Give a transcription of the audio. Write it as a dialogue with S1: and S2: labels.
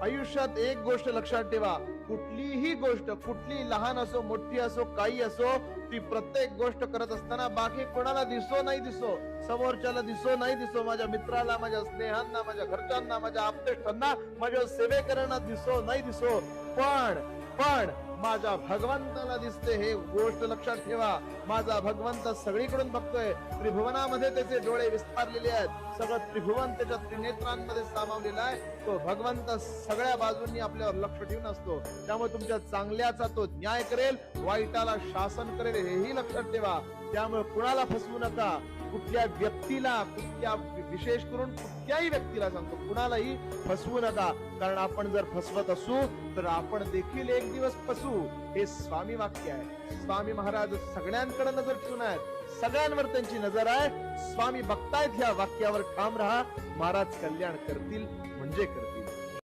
S1: आयुष्यात एक गोष्ट लक्षात ठेवा, कुठलीही गोष्ट, कुठली लहान असो मोठी असो काही असो, ती प्रत्येक गोष्ट करत असताना बाकी कोणाला दिसो नाही दिसो, समोरच्याला दिसो नाही दिसो, माझ्या मित्राला, माझ्या स्नेहांना, माझ्या घरच्यांना, माझ्या आप्तेष्टांना, माझ्या सेवेकरांना दिसो नाही दिसो, पण माझ्या भगवंताला दिसते, हे गोष्ट लक्षात ठेवा. माझा भगवंत सगळीकडून बघतोय. त्रिभुवनामध्ये त्याचे डोळे विस्तारलेले आहेत. सगळं त्रिभुवन त्याच्या त्रिनेत्रांमध्ये सामावलेला आहे. तो भगवंत सगळ्या बाजूंनी आपल्यावर लक्ष ठेवून असतो. त्यामुळे तुमच्या चांगल्याचा तो न्याय करेल, वाईटाला शासन करेल, हेही लक्षात ठेवा. त्यामुळे कुणाला फसवू नका. कुठल्या व्यक्तीला, कुठल्या विशेष करून कुठल्याही व्यक्तीला सांगतो, कुणालाही फसवू नका. कारण आपण जर फसवत असू तर आपण देखील एक दिवस फसू. हे स्वामी वाक्य आहे. स्वामी महाराज सगळ्यांकडे नजर ठेवून आहेत, सगळ्यांवर त्यांची नजर आहे. स्वामी बघतायत. ह्या वाक्यावर ठाम राहा. महाराज कल्याण करतील म्हणजे करतील.